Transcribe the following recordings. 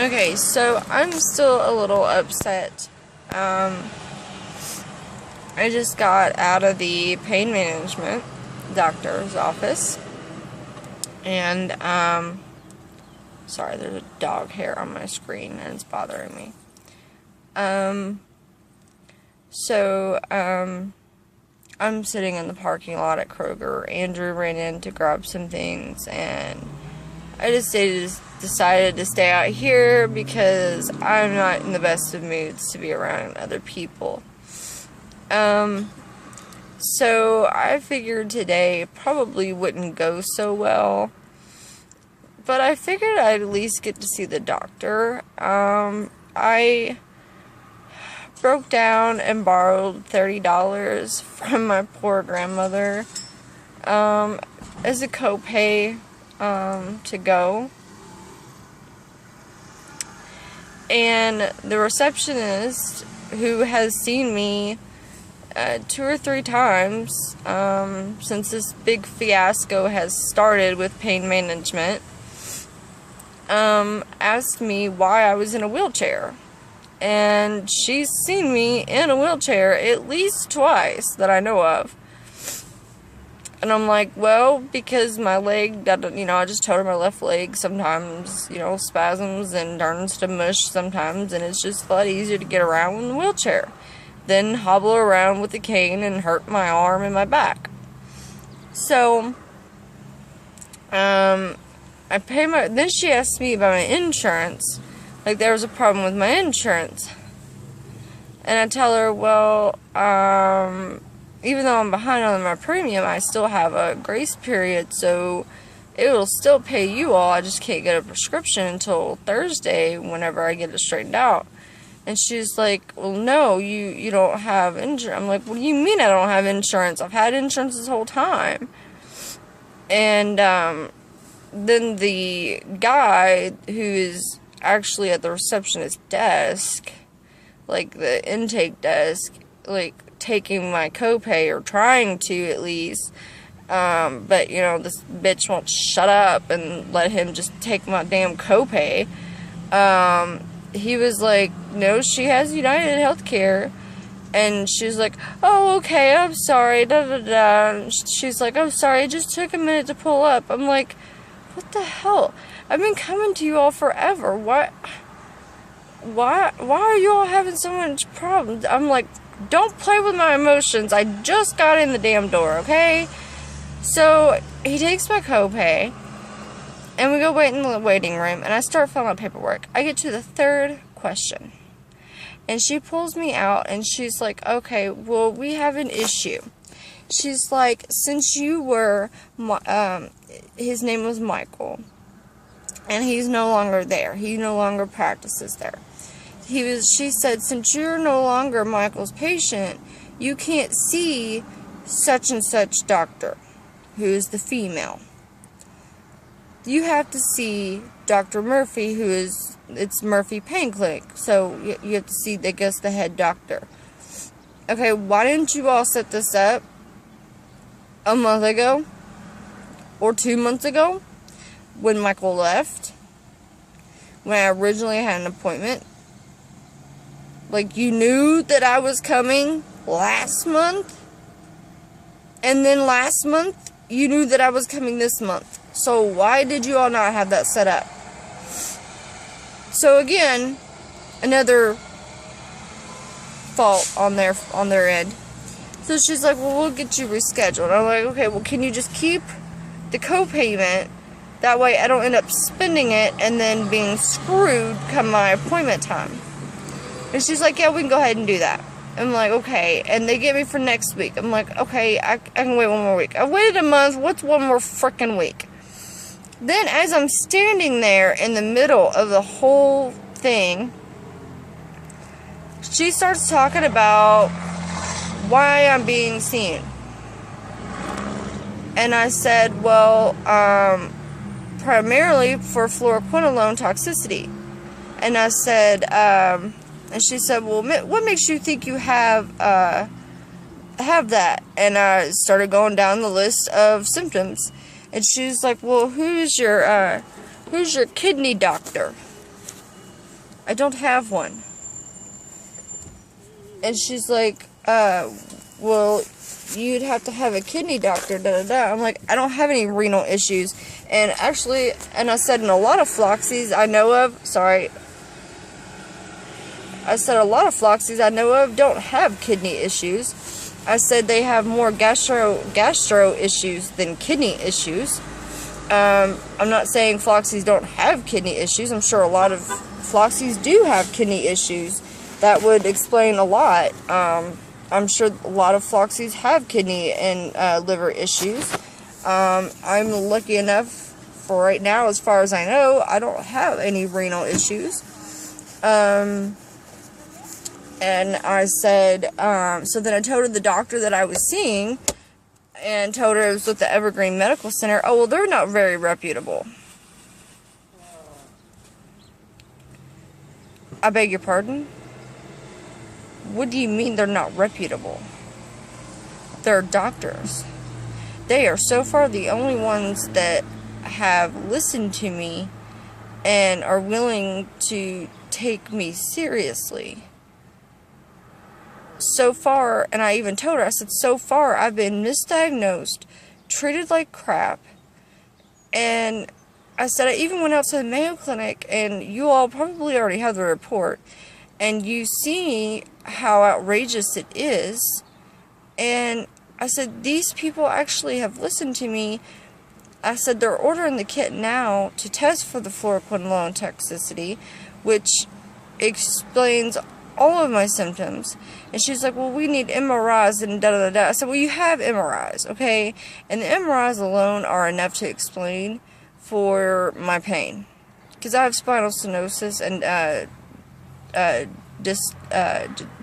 Okay, so I'm still a little upset. I just got out of the pain management doctor's office, and, sorry, there's a dog hair on my screen, and it's bothering me. I'm sitting in the parking lot at Kroger. Andrew ran in to grab some things, and I decided to stay out here because I'm not in the best of moods to be around other people. So I figured today probably wouldn't go so well, but I figured I'd at least get to see the doctor. I broke down and borrowed $30 from my poor grandmother, as a copay, to go. And the receptionist, who has seen me 2 or 3 times since this big fiasco has started with pain management, asked me why I was in a wheelchair. And she's seen me in a wheelchair at least twice that I know of. And I'm like, well, because my leg, I just told her my left leg sometimes, spasms and turns to mush sometimes, and it's just a lot easier to get around in the wheelchair than hobble around with a cane and hurt my arm and my back. So, then she asked me about my insurance, like there was a problem with my insurance. And I tell her, well, even though I'm behind on my premium, I still have a grace period, so it will still pay you all. I just can't get a prescription until Thursday whenever I get it straightened out. And she's like, well, no, you don't have insurance. I'm like, what do you mean I don't have insurance? I've had insurance this whole time. And then the guy who is actually at the receptionist desk, like the intake desk, like taking my copay, or trying to at least, but this bitch won't shut up and let him just take my damn copay. He was like, no, she has United Healthcare. And she's like, oh, okay, I'm sorry, da da da. She's like, I'm sorry, it just took a minute to pull up. I'm like, what the hell? I've been coming to you all forever. Why are you all having so much problems? I'm like, don't play with my emotions. I just got in the damn door, okay? So he takes my copay, and we go wait in the waiting room, and I start filling out paperwork. I get to the 3rd question, and she pulls me out, and she's like, okay, well, we have an issue. She's like, since you were, his name was Michael, and he's no longer there. He no longer practices there. She said, since you're no longer Michael's patient, you can't see such and such doctor, who is the female. You have to see Dr. Murphy, it's Murphy Pain Clinic. So you have to see, I guess, the head doctor. Okay, why didn't you all set this up a month ago? Or 2 months ago? When Michael left? When I originally had an appointment? Like, you knew that I was coming last month? And then last month, you knew that I was coming this month. So why did you all not have that set up? So again, another fault on their end. So she's like, well, we'll get you rescheduled. I'm like, okay, well, can you just keep the copayment? That way I don't end up spending it and then being screwed come my appointment time. And she's like, yeah, we can go ahead and do that. I'm like, okay. And they get me for next week. I'm like, okay, I can wait one more week. I waited a month. What's one more freaking week? Then as I'm standing there in the middle of the whole thing, she starts talking about why I'm being seen. And I said, well, primarily for fluoroquinolone toxicity. And I said, and she said, well, what makes you think you have that? And I started going down the list of symptoms. And she's like, well, who's your kidney doctor? I don't have one. And she's like, well, you'd have to have a kidney doctor, da-da-da. I'm like, I don't have any renal issues. And actually, and I said in a lot of floxies I know of, I said a lot of floxies I know of don't have kidney issues. I said they have more gastro issues than kidney issues. I'm not saying floxies don't have kidney issues. I'm sure a lot of floxies do have kidney issues. That would explain a lot. I'm sure a lot of floxies have kidney and liver issues. I'm lucky enough for right now, as far as I know, I don't have any renal issues. And I said, so then I told her the doctor that I was seeing, and told her it was with the Evergreen Medical Center. Oh, well, they're not very reputable. I beg your pardon? What do you mean they're not reputable? They're doctors. They are so far the only ones that have listened to me and are willing to take me seriously. So far, and I even told her, I said, so far I've been misdiagnosed, treated like crap, and I said I even went out to the Mayo Clinic, and you all probably already have the report, and you see how outrageous it is. And I said, these people actually have listened to me. I said, they're ordering the kit now to test for the fluoroquinolone toxicity, which explains all of my symptoms. And she's like, well, we need MRIs and da-da-da-da. I said, well, you have MRIs, okay? And the MRIs alone are enough to explain for my pain. Because I have spinal stenosis and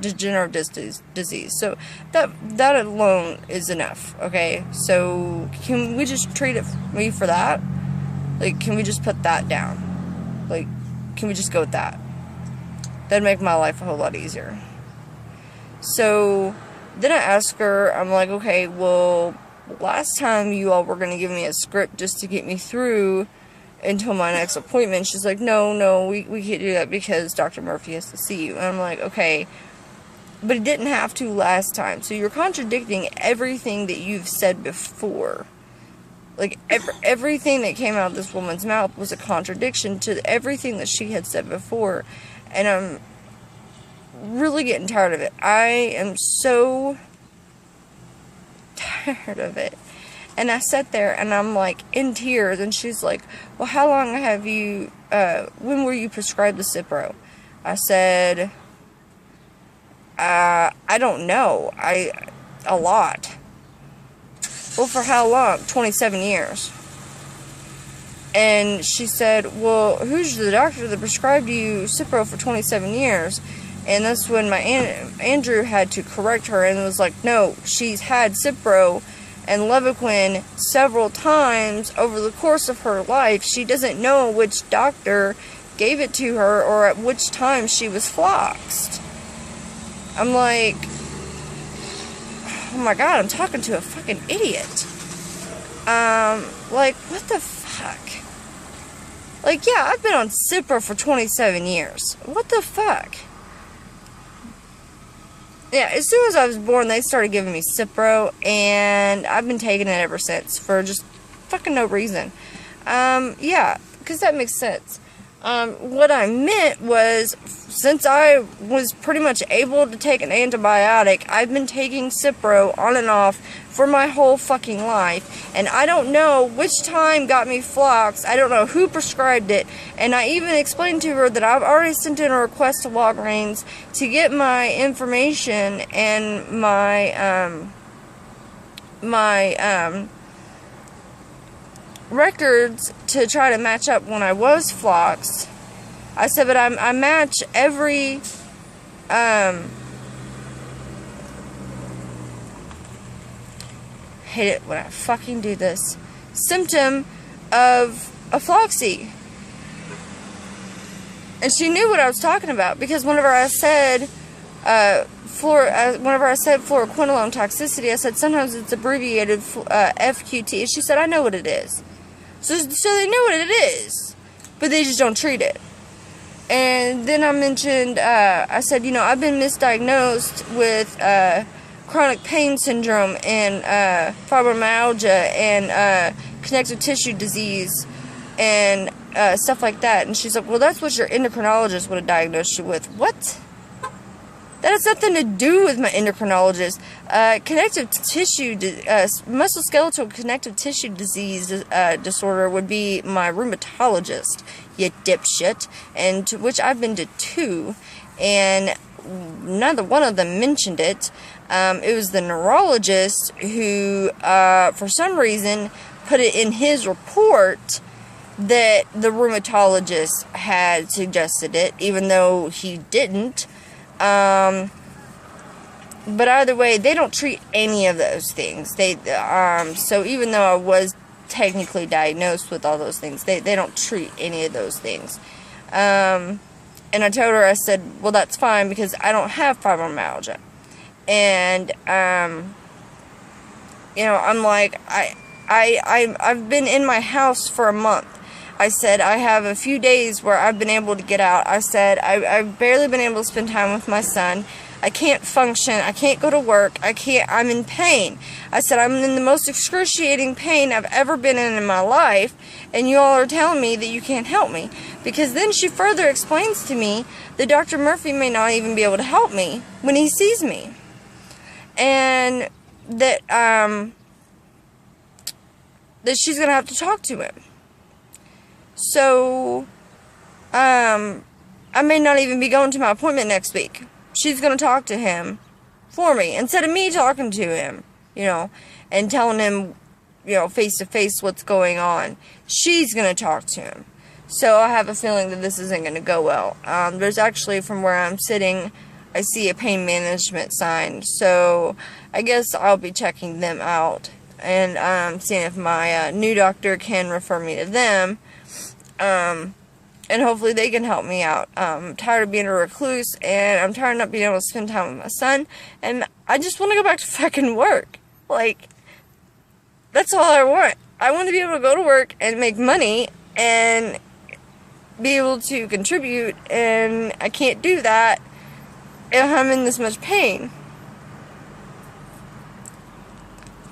degenerative disease. So that alone is enough, okay? So can we just treat me for that? Like, can we just put that down? Like, can we just go with that? That'd make my life a whole lot easier. So then I asked her, I'm like, okay, well, last time you all were going to give me a script just to get me through until my next appointment. She's like, no, we can't do that because Dr. Murphy has to see you. And I'm like, okay, but it didn't have to last time. So you're contradicting everything that you've said before. Like, everything that came out of this woman's mouth was a contradiction to everything that she had said before. And I'm really getting tired of it. I am so tired of it. And I sat there and I'm like in tears, and she's like, well, how long have you, when were you prescribed the Cipro? I said, I don't know. A lot. Well, for how long? 27 years. And she said, well, who's the doctor that prescribed you Cipro for 27 years? And that's when my Andrew had to correct her and was like, no, she's had Cipro and Levaquin several times over the course of her life. She doesn't know which doctor gave it to her or at which time she was floxed. I'm like, oh my god, I'm talking to a fucking idiot. Like, what the fuck? Like, yeah, I've been on Cipro for 27 years. What the fuck? Yeah, as soon as I was born, they started giving me Cipro, and I've been taking it ever since for just fucking no reason. Yeah, because that makes sense. What I meant was, since I was pretty much able to take an antibiotic, I've been taking Cipro on and off for my whole fucking life, and I don't know which time got me floxed. I don't know who prescribed it, and I even explained to her that I've already sent in a request to Walgreens to get my information and my records to try to match up when I was floxed. I said, but I match every hate it when I fucking do this, symptom of a floxy. And she knew what I was talking about, because whenever I said fluoroquinolone toxicity, I said sometimes it's abbreviated FQT. And she said, I know what it is. So they know what it is, but they just don't treat it. And then I mentioned, I said, I've been misdiagnosed with chronic pain syndrome and fibromyalgia and connective tissue disease and stuff like that. And she's like, well, that's what your endocrinologist would have diagnosed you with. What? That has nothing to do with my endocrinologist. Connective tissue, musculoskeletal connective tissue disease disorder would be my rheumatologist, you dipshit, and to which I've been to 2, and neither one of them mentioned it. It was the neurologist who, for some reason, put it in his report that the rheumatologist had suggested it, even though he didn't. But either way, they don't treat any of those things. So even though I was technically diagnosed with all those things, they don't treat any of those things. And I told her, I said, well, that's fine because I don't have fibromyalgia. And, I'm like, I've been in my house for a month. I said, I have a few days where I've been able to get out. I said, I've barely been able to spend time with my son. I can't function. I can't go to work. I'm in pain. I said, I'm in the most excruciating pain I've ever been in my life, and you all are telling me that you can't help me. Because then she further explains to me that Dr. Murphy may not even be able to help me when he sees me. And that she's going to have to talk to him. So, I may not even be going to my appointment next week. She's going to talk to him for me, instead of me talking to him, and telling him, face to face what's going on. She's going to talk to him. So I have a feeling that this isn't going to go well. There's actually, from where I'm sitting, I see a pain management sign. So I guess I'll be checking them out and seeing if my new doctor can refer me to them. And hopefully they can help me out. I'm tired of being a recluse, and I'm tired of not being able to spend time with my son, and I just want to go back to fucking work. Like, that's all I want. I want to be able to go to work and make money, and be able to contribute, and I can't do that if I'm in this much pain.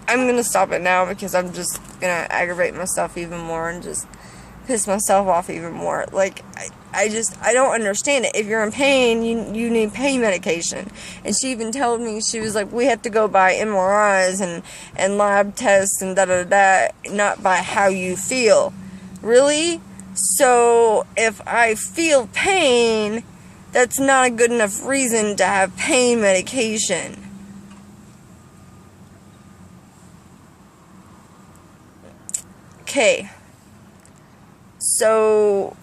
I'm gonna stop it now, because I'm just gonna aggravate myself even more, and just piss myself off even more. Like, I don't understand it. If you're in pain, you need pain medication. And she even told me, she was like, we have to go by MRIs and lab tests and da-da-da, not by how you feel. Really? So, if I feel pain, that's not a good enough reason to have pain medication. Okay. So,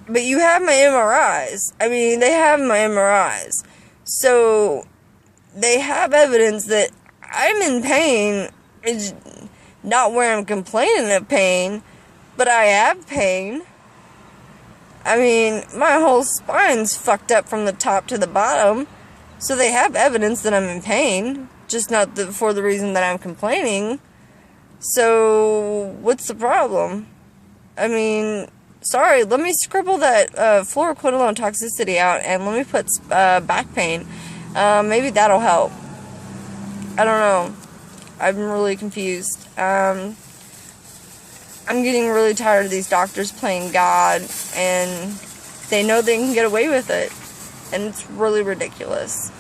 but you have my MRIs. I mean, they have my MRIs. So, they have evidence that I'm in pain. It's not where I'm complaining of pain, but I have pain. I mean, my whole spine's fucked up from the top to the bottom. So they have evidence that I'm in pain, just not for the reason that I'm complaining. So, what's the problem? I mean, sorry, let me scribble that fluoroquinolone toxicity out, and let me put back pain. Maybe that'll help. I don't know. I'm really confused. I'm getting really tired of these doctors playing God, and they know they can get away with it. And it's really ridiculous.